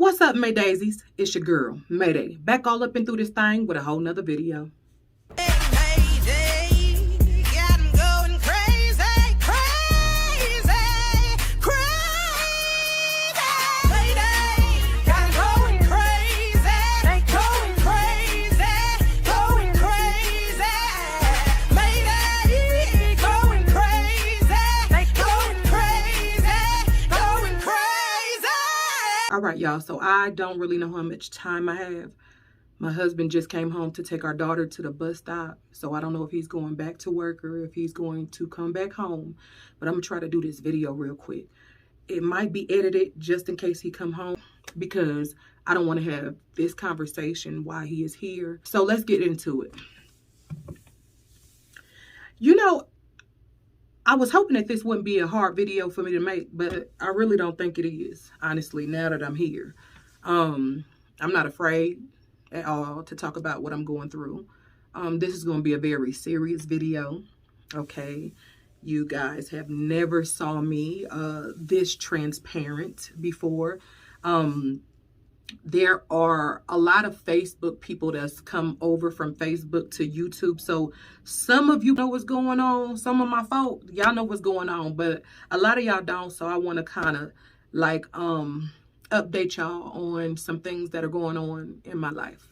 What's up, May Daisies? It's your girl, Mayday, back all up and through this thing with a whole nother video. All right, y'all, so I don't really know how much time I have. My husband just came home to take our daughter to the bus stop, so I don't know if he's going back to work or if he's going to come back home, but I'm gonna try to do this video real quick. It might be edited just in case he come home because I don't want to have this conversation while he is here. So let's get into it. You know, I was hoping that this wouldn't be a hard video for me to make, but I really don't think it is, honestly, now that I'm here. I'm not afraid at all to talk about what I'm going through. This is going to be a very serious video, okay? You guys have never saw me this transparent before. There are a lot of Facebook people that's come over from Facebook to YouTube. So some of you know what's going on. Some of my folk, y'all know what's going on, but a lot of y'all don't. So I want to kind of like update y'all on some things that are going on in my life.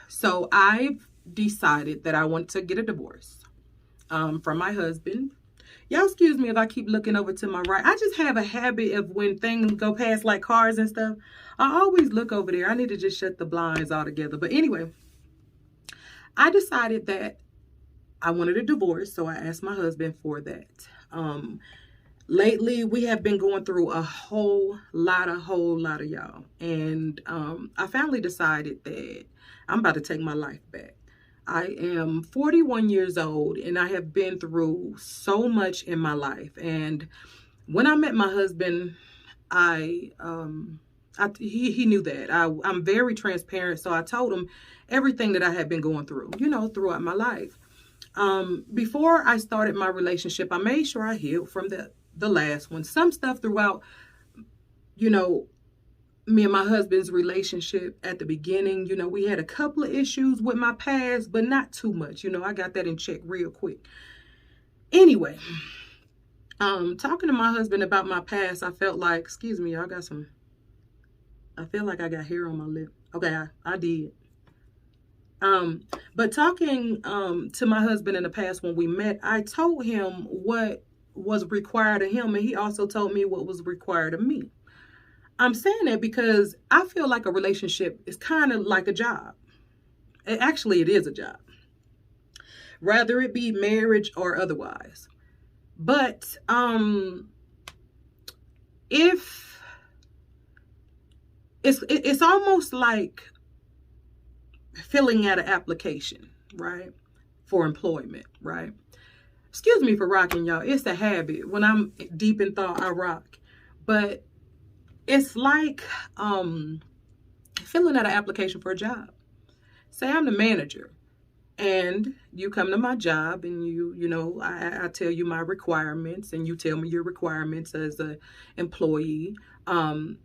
So I've decided that I want to get a divorce from my husband. Y'all excuse me if I keep looking over to my right. I just have a habit of when things go past like cars and stuff, I always look over there. I need to just shut the blinds altogether. But anyway, I decided that I wanted a divorce, so I asked my husband for that. Lately, we have been going through a whole lot of y'all. And I finally decided that I'm about to take my life back. I am 41 years old and I have been through so much in my life. And when I met my husband, he knew that. I'm very transparent. So I told him everything that I had been going through, you know, throughout my life. Before I started my relationship, I made sure I healed from the last one. Some stuff throughout, you know, me and my husband's relationship at the beginning, you know, we had a couple of issues with my past, but not too much. You know, I got that in check real quick. Anyway, talking to my husband about my past, I felt like, excuse me, y'all, I feel like I got hair on my lip. Okay, I did. But talking to my husband in the past when we met, I told him what was required of him, and he also told me what was required of me. I'm saying that because I feel like a relationship is kind of like a job. Actually, it is a job, whether it be marriage or otherwise. But if it's almost like filling out an application, right, for employment, right? Excuse me for rocking, y'all. It's a habit. When I'm deep in thought, I rock. But it's like filling out an application for a job. Say I'm the manager and you come to my job and you know, I tell you my requirements and you tell me your requirements as an employee. And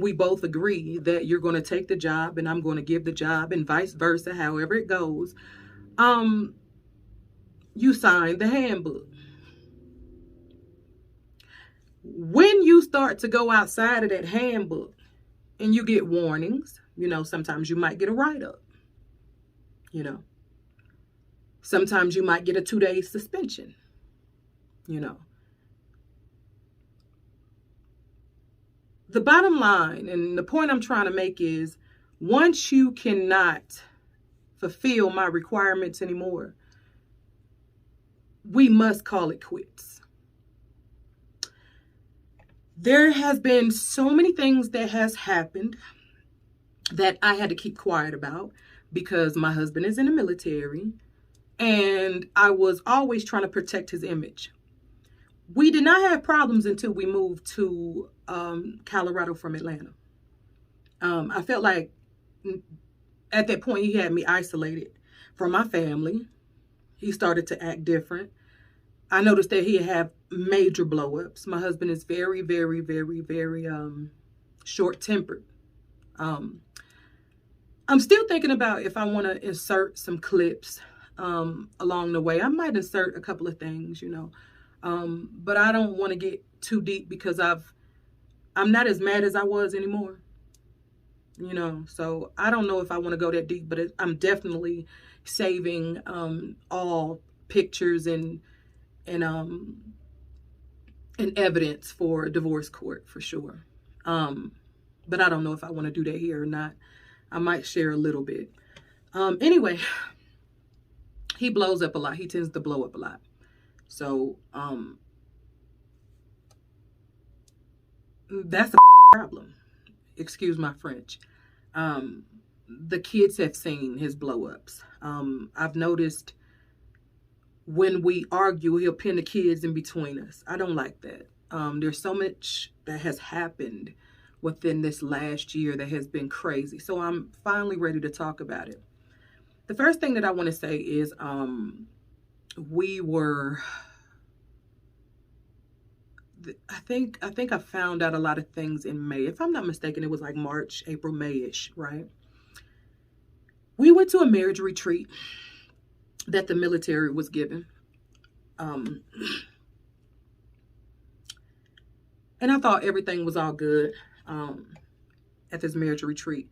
we both agree that you're going to take the job and I'm going to give the job and vice versa, however it goes. You sign the handbook. When you start to go outside of that handbook and you get warnings, you know, sometimes you might get a write-up, you know. Sometimes you might get a 2-day suspension, you know. The bottom line, and the point I'm trying to make is, once you cannot fulfill my requirements anymore, we must call it quits. There has been so many things that has happened that I had to keep quiet about because my husband is in the military and I was always trying to protect his image. We did not have problems until we moved to Colorado from Atlanta. I felt like at that point he had me isolated from my family. He started to act different. I noticed that he had major blow-ups. My husband is very, very, very, very short-tempered. Um, I'm still thinking about if I want to insert some clips along the way. I might insert a couple of things, you know, but I don't want to get too deep because I'm not as mad as I was anymore, you know. So I don't know if I want to go that deep, but I'm definitely saving all pictures and evidence for divorce court for sure. But I don't know if I want to do that here or not. I might share a little bit. Anyway, he blows up a lot. He tends to blow up a lot. So that's a problem. Excuse my French. The kids have seen his blow ups. I've noticed when we argue, he'll pin the kids in between us. I don't like that. There's so much that has happened within this last year that has been crazy. So I'm finally ready to talk about it. The first thing that I want to say is I think I found out a lot of things in May. If I'm not mistaken, it was like March, April, May-ish, right? We went to a marriage retreat that the military was given. And I thought everything was all good at this marriage retreat.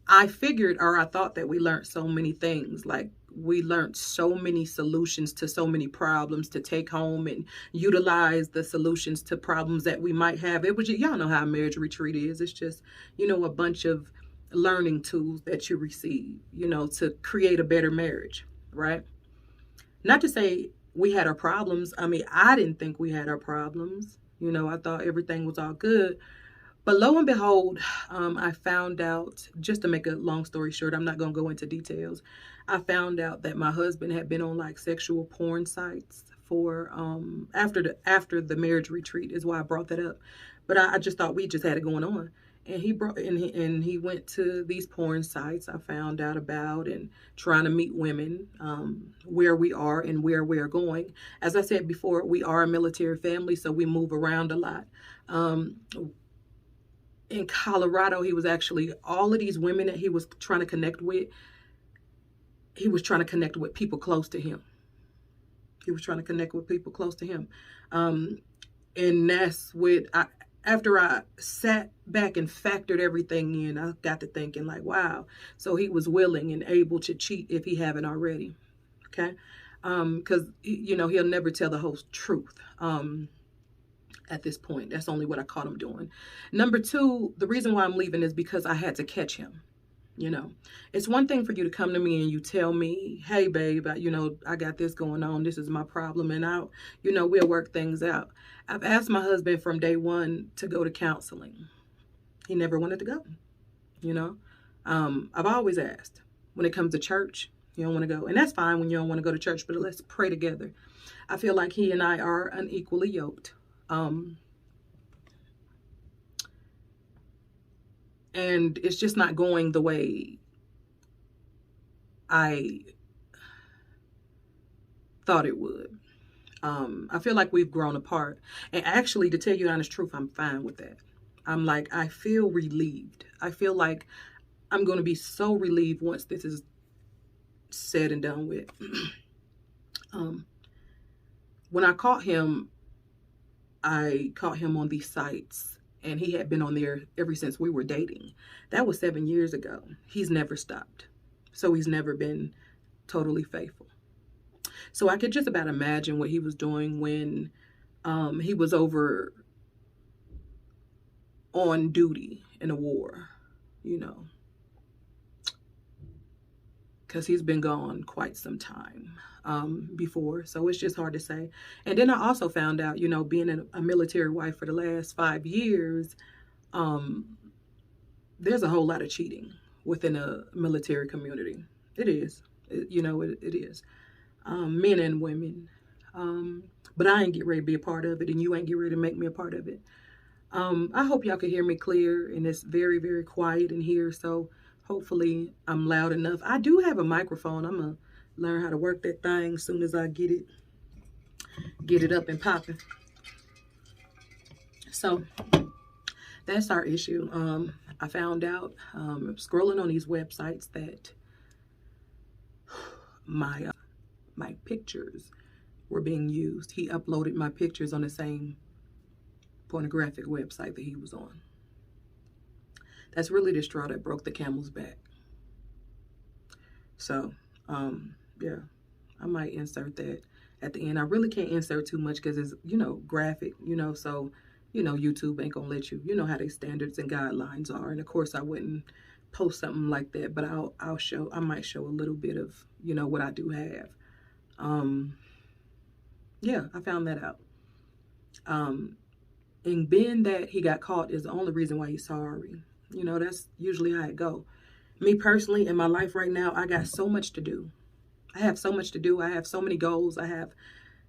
I figured, or I thought, that we learned so many things. Like, we learned so many solutions to so many problems to take home and utilize the solutions to problems that we might have. It was just, y'all know how a marriage retreat is. It's just, you know, a bunch of learning tools that you receive, you know, to create a better marriage, right? Not to say we had our problems. I mean, I didn't think we had our problems. You know, I thought everything was all good. But lo and behold, I found out, just to make a long story short, I'm not going to go into details. I found out that my husband had been on like sexual porn sites for after the marriage retreat is why I brought that up. But I just thought we just had it going on. And he went to these porn sites I found out about and trying to meet women where we are and where we are going. As I said before, we are a military family, so we move around a lot. In Colorado, he was actually, all of these women that he was trying to connect with, he was trying to connect with people close to him. He was trying to connect with people close to him. And that's after I sat back and factored everything in, I got to thinking like, wow. So he was willing and able to cheat if he haven't already. Okay. Because, you know, he'll never tell the whole truth. At this point, that's only what I caught him doing. Number two, the reason why I'm leaving is because I had to catch him. You know, it's one thing for you to come to me and you tell me, hey, babe, you know, I got this going on. This is my problem. And you know, we'll work things out. I've asked my husband from day one to go to counseling. He never wanted to go. You know, I've always asked. When it comes to church, you don't want to go. And that's fine when you don't want to go to church, but let's pray together. I feel like he and I are unequally yoked. And it's just not going the way I thought it would. I feel like we've grown apart. And actually, to tell you the honest truth, I'm fine with that. I'm like, I feel relieved. I feel like I'm going to be so relieved once this is said and done with. When I caught him on these sites, and he had been on there ever since we were dating. That was 7 years ago. He's never stopped. So he's never been totally faithful. So I could just about imagine what he was doing when he was over on duty in a war, you know, because he's been gone quite some time before. So it's just hard to say. And then I also found out, you know, being a military wife for the last 5 years, there's a whole lot of cheating within a military community. It is. You know, it is. Men and women. But I ain't get ready to be a part of it, and you ain't get ready to make me a part of it. I hope y'all can hear me clear, and it's very, very quiet in here. So hopefully I'm loud enough. I do have a microphone. I'm going to learn how to work that thing as soon as I get it. get it up and popping. So that's our issue. I found out scrolling on these websites that my pictures were being used. He uploaded my pictures on the same pornographic website that he was on. That's really the straw that broke the camel's back. So, yeah, I might insert that at the end. I really can't insert too much because it's, graphic, so, YouTube ain't gonna let you, how their standards and guidelines are. And of course I wouldn't post something like that, but I might show a little bit of, what I do have. Yeah, I found that out. And being that he got caught is the only reason why he's sorry. That's usually how it go. Me personally, in my life right now, I got so much to do. I have so much to do. I have so many goals. I have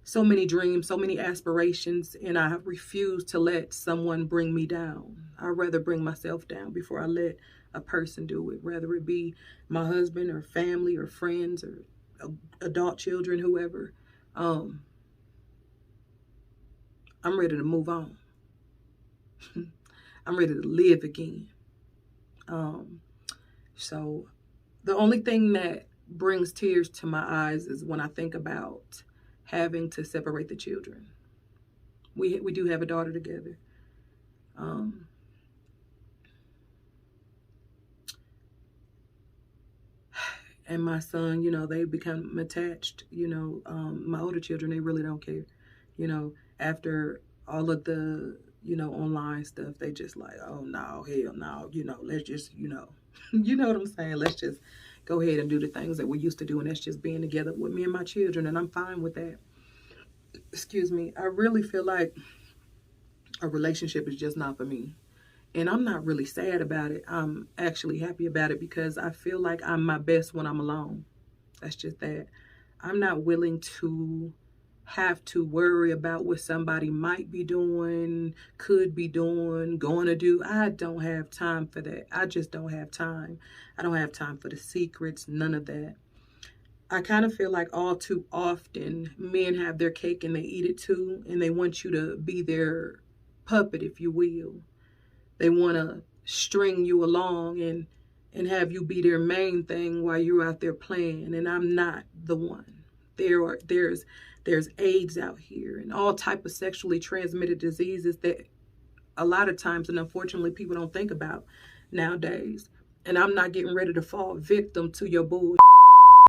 so many dreams, so many aspirations, and I refuse to let someone bring me down. I'd rather bring myself down before I let a person do it, whether it be my husband or family or friends or adult children, whoever. I'm ready to move on. I'm ready to live again. So the only thing that brings tears to my eyes is when I think about having to separate the children. We do have a daughter together. And my son, they become attached. My older children, they really don't care. After all of the, online stuff, they just like, oh no, hell no, let's just, you know what I'm saying? Let's just go ahead and do the things that we used to do, and that's just being together with me and my children, and I'm fine with that. Excuse me. I really feel like a relationship is just not for me. And I'm not really sad about it. I'm actually happy about it because I feel like I'm my best when I'm alone. That's just that. I'm not willing to have to worry about what somebody might be doing, could be doing, going to do. I don't have time for that. I just don't have time. I don't have time for the secrets, none of that. I kind of feel like all too often men have their cake and they eat it too, and they want you to be their puppet, if you will. They want to string you along and have you be their main thing while you're out there playing, and I'm not the one. There's AIDS out here and all type of sexually transmitted diseases that a lot of times, and unfortunately, people don't think about nowadays. And I'm not getting ready to fall victim to your bullshit.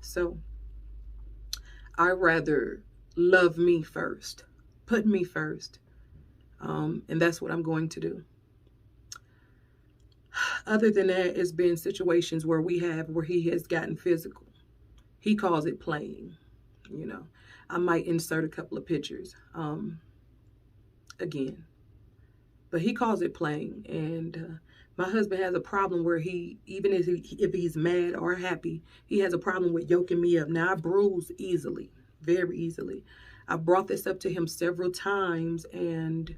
So I'd rather love me first, put me first, and that's what I'm going to do. Other than that, it's been situations where he has gotten physical. He calls it playing, I might insert a couple of pictures, again, but he calls it playing. And my husband has a problem where even if he's mad or happy, he has a problem with yoking me up. Now I bruise easily, very easily. I brought this up to him several times and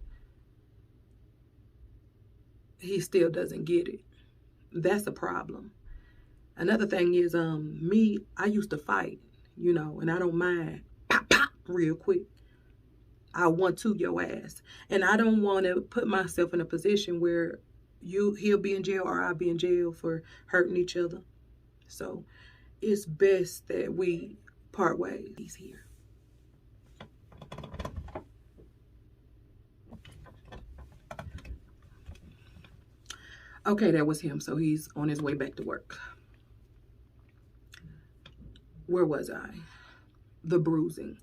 he still doesn't get it. That's a problem. Another thing is, I used to fight, and I don't mind pop, pop, real quick. I want to your ass. And I don't want to put myself in a position where he'll be in jail or I'll be in jail for hurting each other. So it's best that we part ways. He's here. Okay, that was him. So he's on his way back to work. Where was I? The bruising.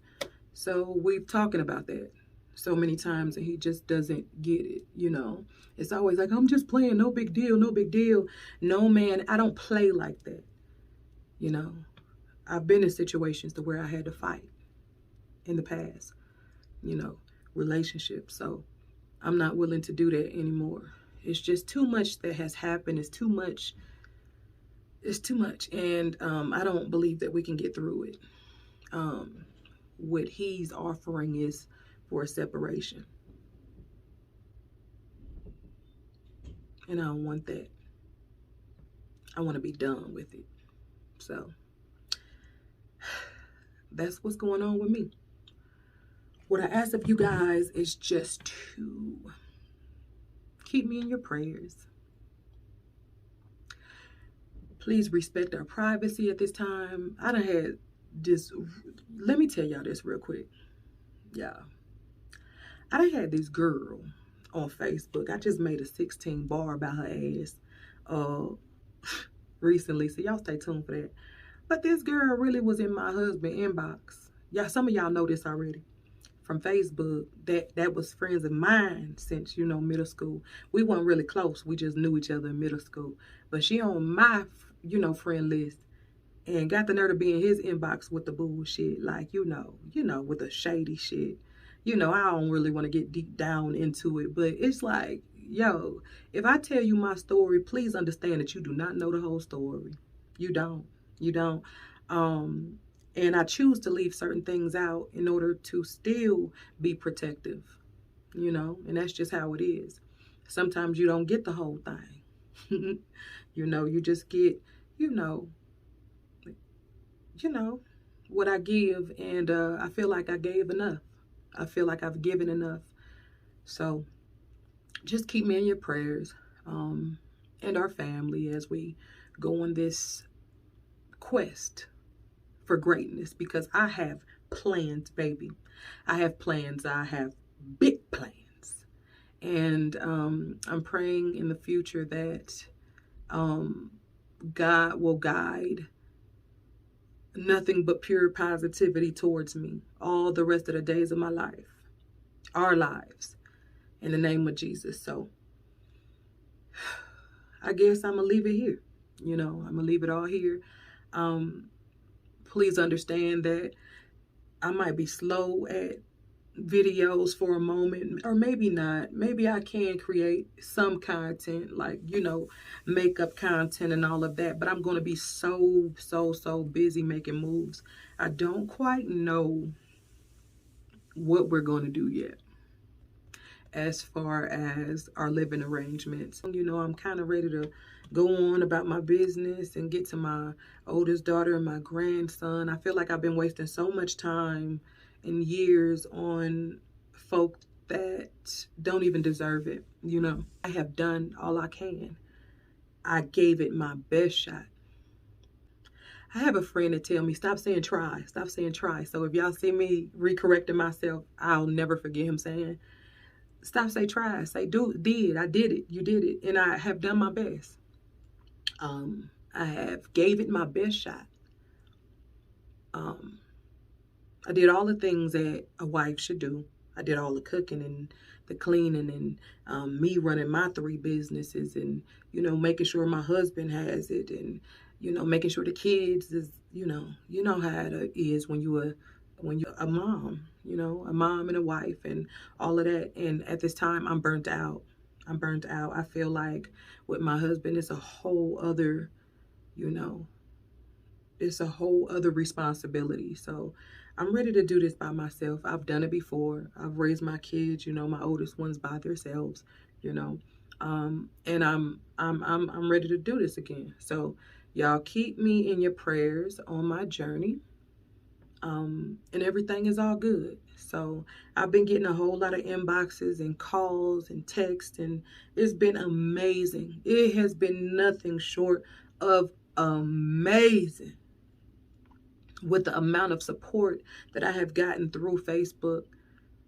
So we've talking about that so many times and he just doesn't get it, It's always like, I'm just playing, no big deal, no big deal. No, man, I don't play like that. I've been in situations to where I had to fight in the past, relationships. So I'm not willing to do that anymore. It's just too much that has happened. It's too much. It's too much. And I don't believe that we can get through it. What he's offering is for a separation. And I don't want that. I want to be done with it. So that's what's going on with me. what I ask of you guys is just to keep me in your prayers. Please respect our privacy at this time. I done had this, let me tell y'all this real quick. Yeah. I done had this girl on Facebook. I just made a 16 bar about her ass recently, so y'all stay tuned for that. But this girl really was in my husband's inbox. Yeah, some of y'all know this already from Facebook. That was friends of mine since, you know, middle school. We weren't really close. We just knew each other in middle school. But she on my, you know, friend list and got the nerve to be in his inbox with the bullshit. Like, you know, with the shady shit. You know, I don't really want to get deep down into it, but it's like, yo, if I tell you my story, please understand that you do not know the whole story. You don't. And I choose to leave certain things out in order to still be protective, you know, and that's just how it is. Sometimes you don't get the whole thing. You know, you just get, you know, what I give, and I feel like I gave enough. I feel like I've given enough. So just keep me in your prayers, and our family as we go on this quest for greatness, because I have plans, baby. I have plans. I have big plans. And I'm praying in the future that God will guide nothing but pure positivity towards me all the rest of the days of my life, our lives, in the name of Jesus. So I guess I'm gonna leave it here. You know, I'm gonna leave it all here. Please understand that I might be slow at videos for a moment, or maybe not. Maybe I can create some content, like, you know, makeup content and all of that, but I'm going to be so busy making moves. I don't quite know what we're going to do yet as far as our living arrangements. You know, I'm kind of ready to go on about my business and get to my oldest daughter and my grandson. I feel like I've been wasting so much time and years on folk that don't even deserve it. You know, I have done all I can. I gave it my best shot. I have a friend that tell me, stop saying try, stop saying try. So if y'all see me recorrecting myself, I'll never forget him saying, stop say try, say did, I did it, you did it. And I have done my best. I have gave it my best shot. I did all the things that a wife should do. I did all the cooking and the cleaning and me running my 3 businesses and, you know, making sure my husband has it and, you know, making sure the kids is, you know how it is when you're a mom, you know, a mom and a wife and all of that. And at this time, I'm burnt out. I feel like with my husband, it's a whole other, you know, it's a whole other responsibility. So I'm ready to do this by myself. I've done it before. I've raised my kids, you know, my oldest ones by themselves, you know, and I'm ready to do this again. So y'all keep me in your prayers on my journey. And everything is all good. So I've been getting a whole lot of inboxes and calls and texts, and it's been amazing. It has been nothing short of amazing with the amount of support that I have gotten through Facebook.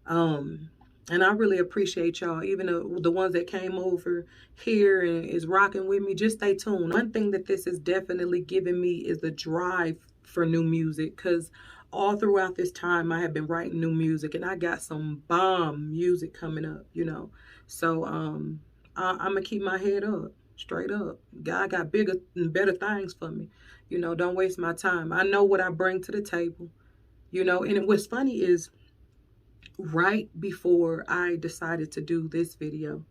And I really appreciate y'all, even the ones that came over here and is rocking with me. Just stay tuned. One thing that this has definitely given me is the drive for new music, because all throughout this time I have been writing new music and I got some bomb music coming up, you know. So I'm gonna keep my head up, straight up. God got bigger and better things for me. You know, don't waste my time. I know what I bring to the table, you know. And what's funny is right before I decided to do this video,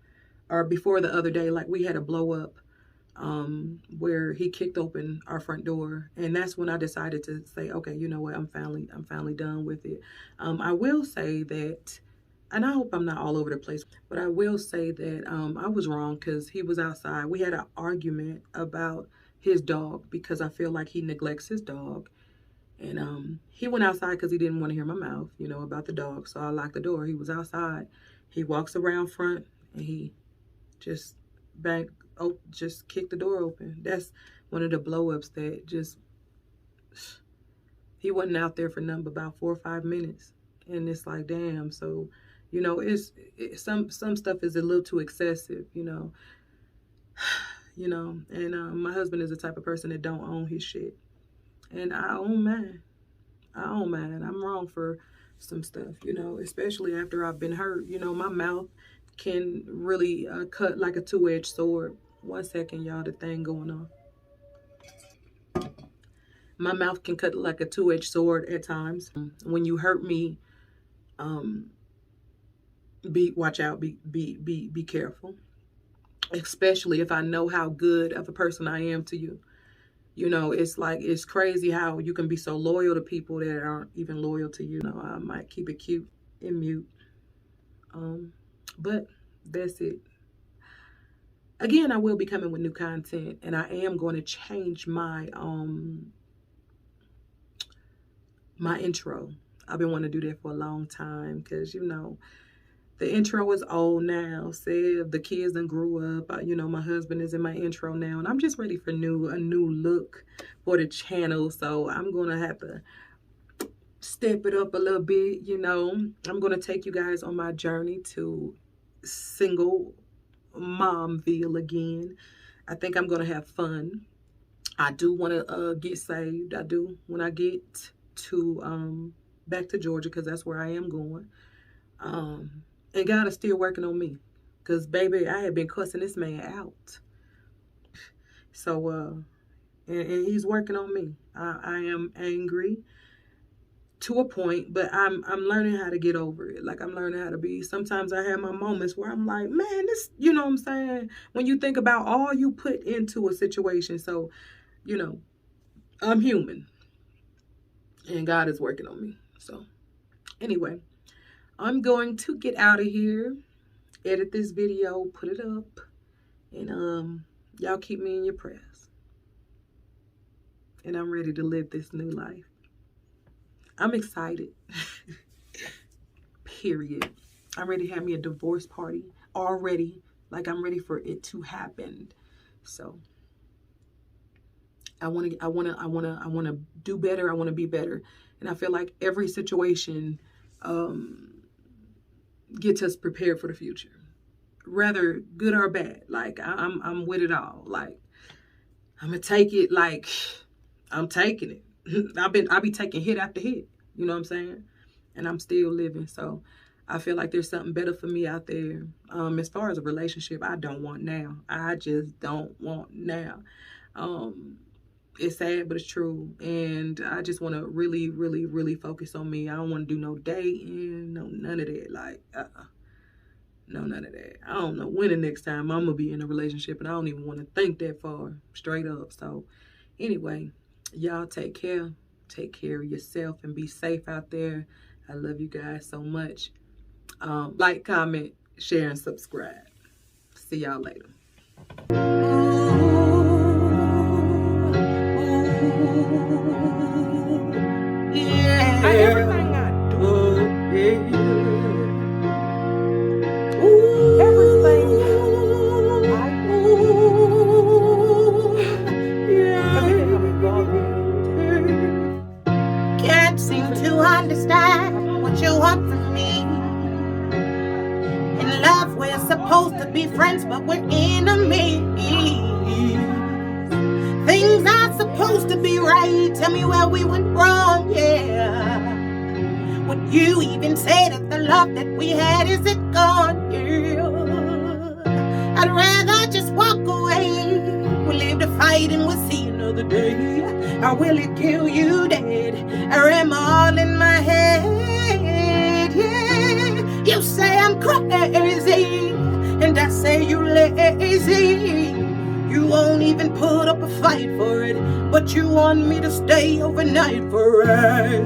or before the other day, like we had a blow up where he kicked open our front door, and that's when I decided to say, okay, you know what, I'm finally done with it. I will say that, and I hope I'm not all over the place, but I will say that I was wrong, because he was outside. We had an argument about his dog, because I feel like he neglects his dog, And he went outside because he didn't want to hear my mouth, you know, about the dog. So I locked the door. He was outside. He walks around front and he just just kicked the door open. That's one of the blow-ups that just, he wasn't out there for nothing but about 4 or 5 minutes. And it's like, damn. So, you know, some stuff is a little too excessive, you know. You know, and my husband is the type of person that don't own his shit. And I own mine. I'm wrong for some stuff, you know, especially after I've been hurt. You know, my mouth can really cut like a two-edged sword. 1 second, y'all, the thing going on. My mouth can cut like a two-edged sword at times. When you hurt me, watch out, be careful. Especially if I know how good of a person I am to you. You know, it's like, it's crazy how you can be so loyal to people that aren't even loyal to you. You know, I might keep it cute and mute. But that's it. Again, I will be coming with new content, and I am going to change my my intro. I've been wanting to do that for a long time because, you know, the intro is old now. Say the kids done grew up. You know, my husband is in my intro now, and I'm just ready for a new look for the channel. So I'm gonna have to step it up a little bit. You know, I'm gonna take you guys on my journey to single momville again. I think I'm gonna have fun. I do want to get saved. I do when I get to back to Georgia, because that's where I am going. And God is still working on me. Because, baby, I had been cussing this man out. So, and he's working on me. I am angry to a point, but I'm learning how to get over it. Like, I'm learning how to be. Sometimes I have my moments where I'm like, man, this, you know what I'm saying? When you think about all you put into a situation. So, you know, I'm human. And God is working on me. So, anyway. I'm going to get out of here, edit this video, put it up, and y'all keep me in your prayers. And I'm ready to live this new life. I'm excited. Period. I'm ready to have me a divorce party already. Like, I'm ready for it to happen. So I want to do better. I want to be better. And I feel like every situation gets us prepared for the future, rather good or bad. Like, I'm with it all. Like, I'm gonna take it. Like, I'm taking it. I be taking hit after hit. You know what I'm saying? And I'm still living. So I feel like there's something better for me out there. As far as a relationship, I don't want now. I just don't want now. It's sad, but it's true. And I just want to really, really, really focus on me. I don't want to do no dating, no none of that. Like, no, none of that. I don't know when the next time I'm going to be in a relationship, and I don't even want to think that far, straight up. So, anyway, y'all take care. Take care of yourself and be safe out there. I love you guys so much. Like, comment, share, and subscribe. See y'all later. Yeah. Everything I do, everything I do, can't seem to understand what you want from me. In love, we're supposed to be friends, but we're enemies. Things are supposed to be right. Tell me where we went wrong, yeah. What you even say that the love that we had, is it gone, yeah. I'd rather just walk away. We'll live to fight and we'll see another day. Or will it kill you dead? Or am I all in my head, yeah. You say I'm crazy, and I say you lazy. You won't even put up a fight for it, but you want me to stay overnight for it.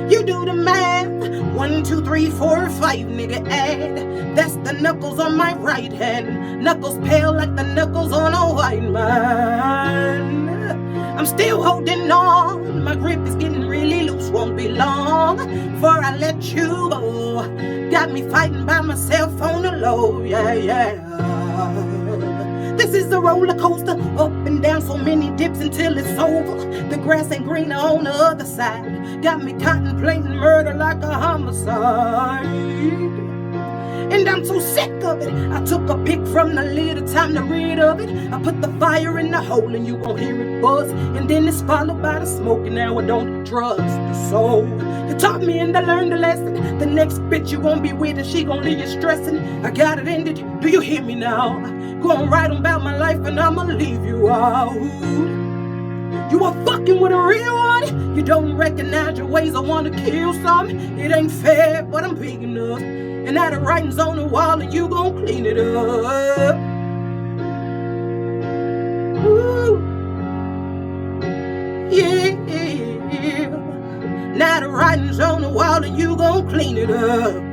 You do the math. 1, 2, 3, 4, 5, nigga, add. That's the knuckles on my right hand. Knuckles pale like the knuckles on a white man. I'm still holding on. My grip is getting really loose. Won't be long before I let you go. Got me fighting by myself on the low. Yeah, yeah. This is a roller coaster, up and down, so many dips until it's over. The grass ain't greener on the other side. Got me contemplating murder like a homicide. And I'm so sick of it. I took a pic from the lid, time to rid of it. I put the fire in the hole and you gon' hear it buzz. And then it's followed by the smoke, and now I don't trust the soul. You taught me and I learned the lesson. The next bitch you won't be with and she gon' leave you stressing. I got it ended, do you hear me now? Going right on about my life and I'ma leave you out. You are fucking with a real one. You don't recognize your ways, I wanna kill some. It ain't fair, but I'm big enough. And now the writing's on the wall and you gon' clean it up. Ooh. Yeah. Now the writing's on the wall and you gon' clean it up.